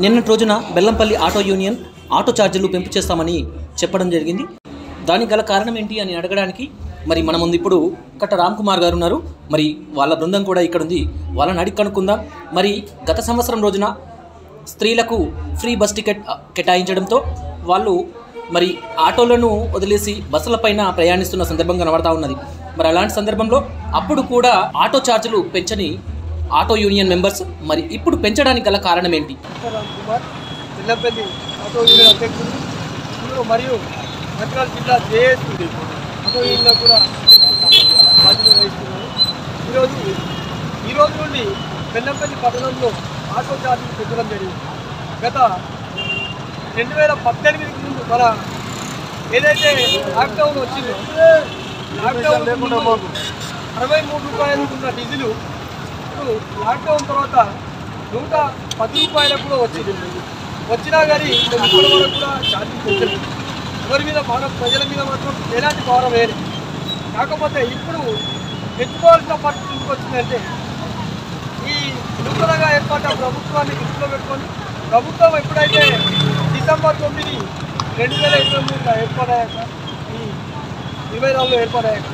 నిన్నటి రోజున Bellampalli auto union auto ఛార్జీలు పెంపు చేస్తామని చెప్పడం జరిగింది. దానికి గల కారణం ఏంటి అని అడగడానికి మరి మన ముందు ఇప్పుడు కట్ట రామ్ కుమార్ గారు ఉన్నారు. మరి వాళ్ళ బృందం కూడా ఇక్కడ ఉంది. వాళ్ళని అడిగి కనుక్కుందాం. మరి గత సంవత్సరం రోజున స్త్రీలకు ఫ్రీ బస్ టికెట్ కేటాయించడంతో వాళ్ళు మరి ఆటోలను వదిలేసి బస్సులపైన ప్రయాణిస్తున్న సందర్భం కనబడతా ఉన్నది. మరి అలాంటి సందర్భంలో అప్పుడు కూడా ఆటో ఛార్జీలు పెంచని ఆటో యూనియన్ మెంబర్స్ మరి ఇప్పుడు పెంచడానికి గల కారణం ఏంటి? రామ్ కుమార్ బెల్లంపల్లి ఆటో యూనియన్ అధ్యక్షుడు మరియు మంచిర్యాల జిల్లా జేఏసీ ఆటో యూనియన్లో కూడా బాధ్యత వహిస్తున్నాను. ఈరోజు నుండి బెల్లంపల్లి పట్టణంలో ఆటో ఛార్జీలు పెంచడం జరిగింది. గత 2018 ముందు మన ఏదైతే లాక్డౌన్ వచ్చిందో లాక్డౌన్ 63 రూపాయలు ఉన్న డీజిల్ ఇప్పుడు లాక్డౌన్ తర్వాత 110 రూపాయలకు కూడా వచ్చినా కానీ ఇప్పటి వరకు కూడా ఛార్జీలు పెంచలేదు. ఎవరి మీద ప్రజల మీద మాత్రం ఎలాంటి భారం లేదు. కాకపోతే ఇప్పుడు పెంచుకోవాల్సిన పరిస్థితి వచ్చిందంటే ఈ నూతనంగా ఏర్పడ్డ ప్రభుత్వాన్ని దృష్టిలో పెట్టుకొని ప్రభుత్వం ఎప్పుడైతే డిసెంబర్ 9, 2023 ఏర్పడాక ఈ 24లో ఏర్పడాక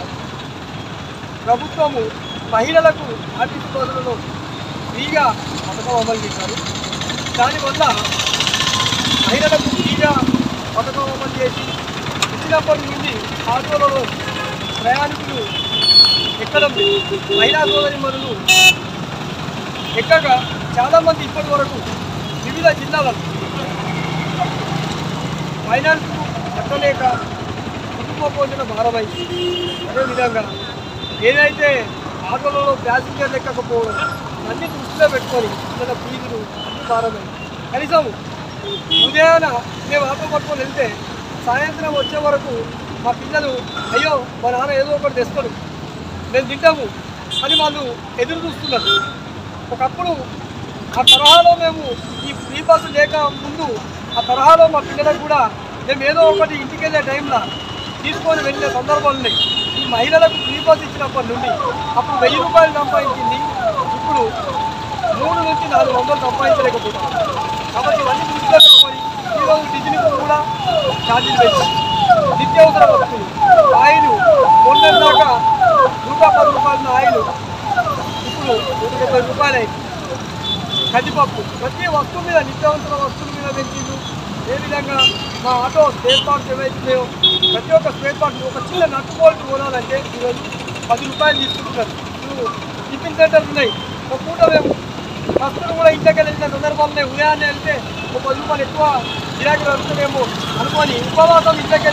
ప్రభుత్వము మహిళలకు ఆర్టీసీ బస్సులను ఫ్రీగా పథకం అమలు చేశారు. దానివల్ల మహిళలకు ఫ్రీగా పథకం అమలు చేసి ఇచ్చినప్పటి నుండి ఆటోలలో ప్రయాణికులు ఎక్కడం మహిళా సోదరిమణులు ఎక్కగా చాలామంది ఇప్పటి వరకు వివిధ జిల్లాలలో ఫైనాన్స్ కట్టలేక కుటుంబ పోషణ భారమైంది. అదేవిధంగా ఏదైతే ఆటోలలో ప్యాసింజర్లు ఎక్కకపోవడం అన్ని దృష్టిలో పెట్టుకొని పిల్లల ఫీజులు అన్ని భారమైంది. కనీసం ఉదయాన మేము ఆటో పట్టుకొని వెళ్తే సాయంత్రం వచ్చే వరకు మా పిల్లలు అయ్యో మా నాన్న ఏదో ఒకటి తెస్తాడు మేము తింటాము అని వాళ్ళు ఎదురు చూస్తున్నారు. ఒకప్పుడు ఆ తరహాలో మేము ఈ ఫ్రీ బస్సు లేక ముందు ఆ తరహాలో మా పిల్లలకు కూడా మేము ఏదో ఒకటి ఇంటికి వెళ్ళే టైంలో తీసుకొని వెళ్ళే సందర్భాలు ఉన్నాయి. ఈ మహిళలకు ఫ్రీ బస్ ఇచ్చినప్పటి నుండి అప్పుడు 1000 రూపాయలు సంపాదించింది ఇప్పుడు 3 నుంచి 400 సంపాదించలేకపోతాం. కాబట్టి ఇవన్నీ దృష్టిలో పెట్టుకొని ఈరోజు డీజిల్కు కూడా ఛార్జీలు పెంచారు. నిత్యావసర వస్తువులు ఆయిల్ మొన్న దాకా 110 రూపాయల ఆయిల్ ఇప్పుడు 170 రూపాయలు అయింది. కందిపప్పు ప్రతి వస్తువు మీద నిత్యావసర వస్తువుల మీద పెంచిండు. ఏ విధంగా మా ఆటో స్పేర్ పార్ట్స్ ఏవైతున్నాయో ప్రతి ఒక్క స్పేర్ పార్ట్ ఒక చిన్న నట్టు బోల్ట్ కొనాలంటే ఈరోజు 10 రూపాయలు తీసుకుంటున్నారు. ఇప్పుడు టిఫిన్ సెంటర్లు ఉన్నాయి. ఒక పూట మేము వస్తువులు కూడా ఇంట్లోకి వెళ్ళిన సందర్భాలు ఉన్నాయి. ఉదయాన్నే వెళ్తే ఒక 10 రూపాయలు ఎక్కువ గిరాకీ వస్తుందేమో అనుకొని ఉపవాసం ఇంట్లోకి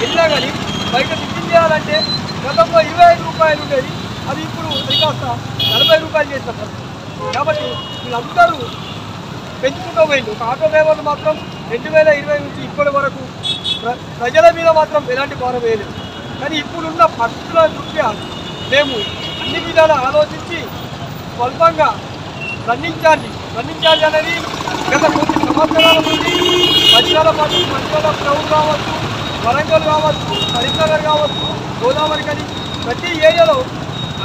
వెళ్ళినా కానీ బయట టిఫిన్ చేయాలంటే గతంలో 25 రూపాయలు ఉండేది, అది ఇప్పుడు కాస్త 40 రూపాయలు చేసిన పరిస్థితి. కాబట్టి వీళ్ళందరూ పెంచుకుంటూ పోయింది. ఒక ఆటో డ్రైవర్లు మాత్రం 2020 నుంచి ఇప్పటి వరకు ప్రజల మీద మాత్రం ఎలాంటి భారం వేయలేదు. కానీ ఇప్పుడున్న పరిస్థితుల దృష్ట్యా మేము అన్ని విధాలు ఆలోచించి స్వల్పంగా రన్నింగ్ ఛార్జ్ అనేది గత కొన్ని సంవత్సరాల నుండి మంచిర్యాల టౌన్ కావచ్చు, వరంగల్ కావచ్చు, కరీంనగర్ కావచ్చు, గోదావరి కానీ ప్రతి ఏరియాలో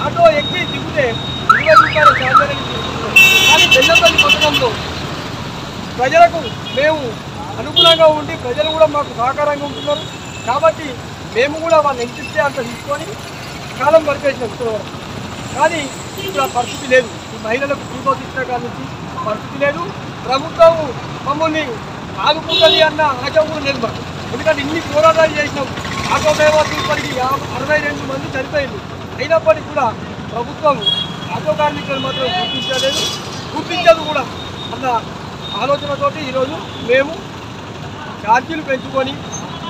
ఆటో ఎక్కి దిగితే 20 రూపాయల ఛార్జ్ అనేది తీసుకుంటున్నాం. కానీ బెల్లంపల్లి పట్టణంలో ప్రజలకు మేము అనుకూలంగా ఉండి ప్రజలు కూడా మాకు సహకారంగా ఉంటున్నారు. కాబట్టి మేము కూడా వాళ్ళు ఎంత ఇస్తే అంత తీసుకొని కాలం గడిపేసినాం ఇప్పటివరకు. కానీ ఇప్పుడు ఆ పరిస్థితి లేదు. ఈ మహిళలకు ఫ్రీ బస్ ఇచ్చిన కాడ నుంచి పరిస్థితి లేదు. ప్రభుత్వం మమ్మల్ని ఆదుకుంటుంది అన్న ఆశ కూడా లేదు మాకు. ఎందుకంటే ఇన్ని పోరాటాలు చేసినాం. ఆటో డ్రైవర్లు ఇప్పటికీ 62 మంది చనిపోయింది. అయినప్పటికీ కూడా ప్రభుత్వం ఆటో కార్మికులు మాత్రం గుర్తించదు కూడా అన్న ఆలోచనతోటి ఈరోజు మేము ఛార్జీలు పెంచుకొని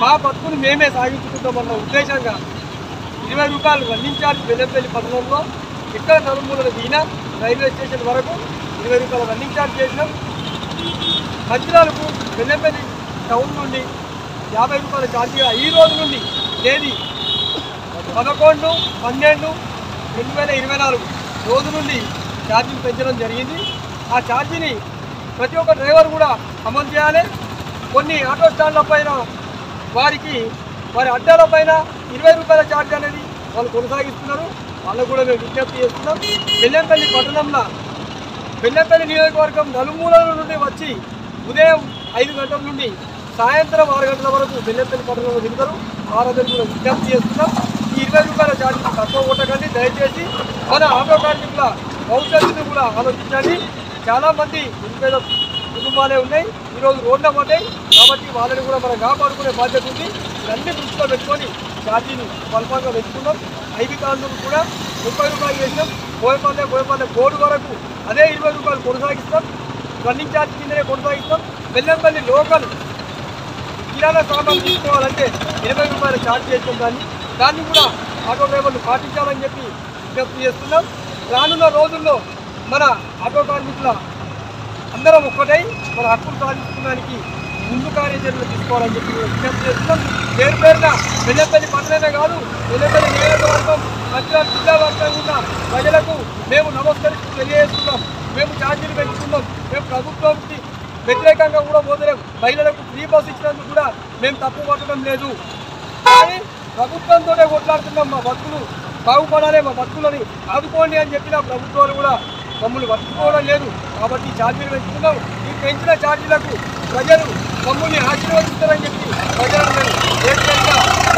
మా బతుకుని మేమే సాగించుకుంటామన్న ఉద్దేశంగా 20 రూపాయలు రన్నింగ్ ఛార్జ్ బెల్లంపల్లి పట్టణంలో ఎక్కడ నలుమూలల దిగినా రైల్వే స్టేషన్ వరకు 20 రూపాయల రన్నింగ్ ఛార్జ్ చేసినాం. మంచిర్యాలకు బెల్లంపల్లి టౌన్ నుండి 50 రూపాయల ఛార్జీగా ఈ రోజు నుండి తేదీ 11/12/2024 రోజు నుండి ఛార్జీలు పెంచడం జరిగింది. ఆ ఛార్జీని ప్రతి ఒక్క డ్రైవర్ కూడా అమలు చేయాలి. కొన్ని ఆటో స్టాండ్ల పైన వారి అడ్డాల పైన 20 రూపాయల ఛార్జ్ అనేది వాళ్ళు కొనసాగిస్తున్నారు. వాళ్ళకు కూడా మేము విజ్ఞప్తి చేస్తున్నాం. బెల్లంపల్లి పట్టణంలో బెల్లంపల్లి నియోజకవర్గం నలుమూలల నుండి వచ్చి ఉదయం 5 గంటల నుండి సాయంత్రం 6 గంటల వరకు బెల్లంపల్లి పట్టణంలో దిగుతారు. వారందరూ కూడా విజ్ఞప్తి చేస్తున్నాం, ఈ 20 రూపాయల ఛార్జీని తక్కువ కొట్టకండి. దయచేసి మన ఆటో కార్మికుల భవిష్యత్తును కూడా ఆలోచించండి. చాలామంది నిరుపేద కుటుంబాలే ఉన్నాయి, ఈరోజు రోడ్ల పడ్డాయి. కాబట్టి వాళ్ళని కూడా మనం కాపాడుకునే బాధ్యత ఉంది. ఇవన్నీ దృష్టిలో పెట్టుకొని ఛార్జీని స్వల్పంగా పెట్టుకున్నాం. 5 కార్డులు కూడా 30 రూపాయలు వేసినాం. బోయపల్లె కోడ్ వరకు అదే 20 రూపాయలు కొనసాగిస్తాం. రన్నింగ్ ఛార్జ్ కిందనే కొనసాగిస్తాం. బెల్లంపల్లి లోకల్ కిరాణా సామాన్లు తీసుకోవాలంటే 20 రూపాయలు ఛార్జ్ చేస్తాం. దాన్ని కూడా ఆటో డ్రైవర్లు పాటించాలని చెప్పి విజ్ఞప్తి చేస్తున్నాం. రానున్న రోజుల్లో మన ఆటో కార్మికుల అందరం ఒక్కటై మన హక్కులు సాధించుకోవడానికి ముందు కార్యాచరణలు తీసుకోవాలని చెప్పి విజ్ఞప్తి చేస్తున్నాం. పేరున బెల్లంపల్లి పట్టణమే కాదు, బెల్లంపల్లి నియోజకవర్గం మంచిర్యాల జిల్లా వ్యాప్తంగా ఉన్న ప్రజలకు మేము నమస్కరిస్తూ తెలియజేస్తున్నాం. మేము ఛార్జీలు పెంచుకున్నాం. మేము ప్రభుత్వానికి వ్యతిరేకంగా కూడా పోతలేము. మహిళలకు ఫ్రీ బస్ ఇచ్చినందుకు కూడా మేము తప్పు పట్టడం లేదు. కానీ ప్రభుత్వంతోనే కొట్లాడుతున్నాం. మా బతుకులు బాగుపడాలి, మా బతుకులని ఆదుకోండి అని చెప్పిన ప్రభుత్వాలు కూడా మమ్మల్ని పట్టుకోవడం లేదు. కాబట్టి ఛార్జీలు పెంచుకున్నాం. ఈ పెంచిన ఛార్జీలకు ప్రజలు మమ్మల్ని ఆశీర్వదిస్తారని చెప్పి ప్రజలను మేము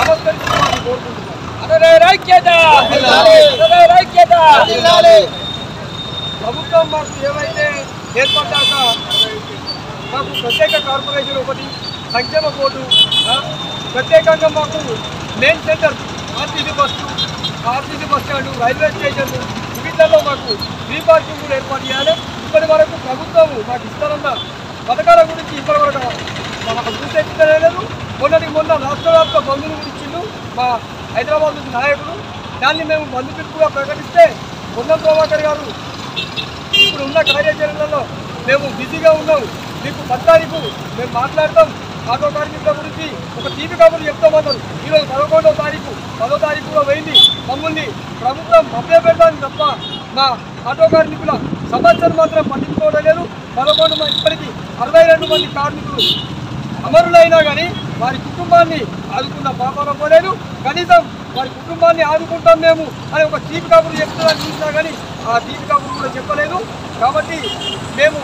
నమస్కరిస్తున్నామని కోరుకుంటున్నాం. ప్రభుత్వం మాకు ఏవైతే ఏర్పడ్డాక మాకు ప్రత్యేక కార్పొరేషన్ ఒకటి, సంక్షేమ బోర్డు, ప్రత్యేకంగా మాకు main centre RTC bus stand, railway station వీటిల్లో మాకు ఫ్రీ పార్కింగ్ కూడా ఏర్పాటు చేయాలి. ఇప్పటి వరకు ప్రభుత్వం మాకు ఇస్తారన్న పథకాల గురించి ఇప్పటి వరకు మాకు గుర్తెచ్చలేదు. మొన్న రాష్ట్ర వ్యాప్త బంధువులు గురించి మా హైదరాబాద్ నుంచి నాయకుడు దాన్ని మేము బంధు పిలుపుగా ప్రకటిస్తే పొన్నం ప్రభాకర్ గారు ఇప్పుడు ఉన్న కార్యాచరణలో మేము బిజీగా ఉన్నాం, మీకు 10 తారీఖు మేము మాట్లాడతాం, ఆటో కార్మికుల గురించి ఒక టీవీ కబుర్లు చెప్తామన్నారు. ఈరోజు 11వ తారీఖు 10వ తారీఖు కూడా పోయింది. మమ్మల్ని ప్రభుత్వం మభ్యపెడతానికి తప్ప మా ఆటో కార్మికుల సమస్యలు మాత్రం పట్టించుకోవడం లేదు. 11 ఇప్పటికీ 62 మంది కార్మికులు అమరులైనా కానీ వారి కుటుంబాన్ని ఆదుకున్న పాపన పోలేదు. కనీసం వారి కుటుంబాన్ని ఆదుకుంటాం మేము అని ఒక టీవీ కబుర్లు చెప్తారని చూసినా కానీ ఆ టీవీ కబుర్లు కూడా చెప్పలేదు. కాబట్టి మేము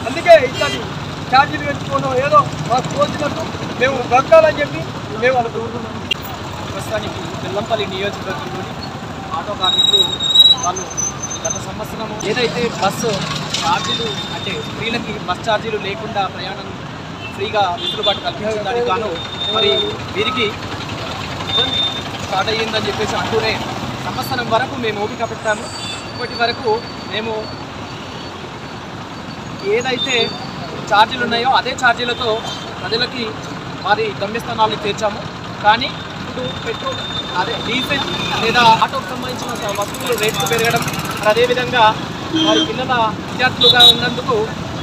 అందుకే ఇట్లాంటి ఛార్జీలు పెంచుకోవడం ఏదో మాకు తోచినట్టు మేము బ్రతకాలని చెప్పి మేము అనుకుంటున్నాం. ప్రస్తుతానికి బెల్లంపల్లి నియోజకవర్గంలోని ఆటో కార్మికులు వాళ్ళు గత సంవత్సరం ఏదైతే బస్సు ఛార్జీలు అంటే స్త్రీలకి బస్ ఛార్జీలు లేకుండా ప్రయాణం ఫ్రీగా వెసులుబాటు కల్పించడానికి గాను మరి వీరికి స్టార్ట్ అయ్యిందని చెప్పేసి అంటూనే సంవత్సరం వరకు మేము ఓపిక పెట్టాము. ఇప్పటి వరకు మేము ఏదైతే ఛార్జీలు ఉన్నాయో అదే ఛార్జీలతో ప్రజలకి వారి గమ్యస్థానాలను తీర్చాము. కానీ ఇప్పుడు పెట్రోల్ అదే డీజిల్ లేదా ఆటోకు సంబంధించిన వస్తువులు రేట్లు పెరగడం, అదేవిధంగా వారి పిల్లల విద్యార్థులుగా ఉన్నందుకు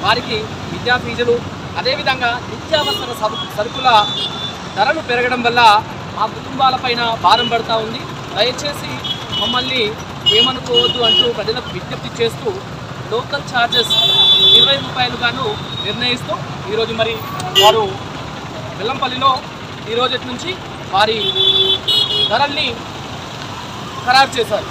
వారికి విద్యా ఫీజులు, అదేవిధంగా నిత్యావసర సరుకుల ధరలు పెరగడం వల్ల మా కుటుంబాలపైన భారం పడుతూ ఉంది. దయచేసి మమ్మల్ని ఏమనుకోవద్దు అంటూ ప్రజలకు విజ్ఞప్తి చేస్తూ లోకల్ ఛార్జెస్ 20 రూపాయలు గాను నిర్ణయిస్తూ ఈరోజు మరి వారు బెల్లంపల్లిలో ఈరోజు నుంచి వారి ధరల్ని ఖరారు చేశారు.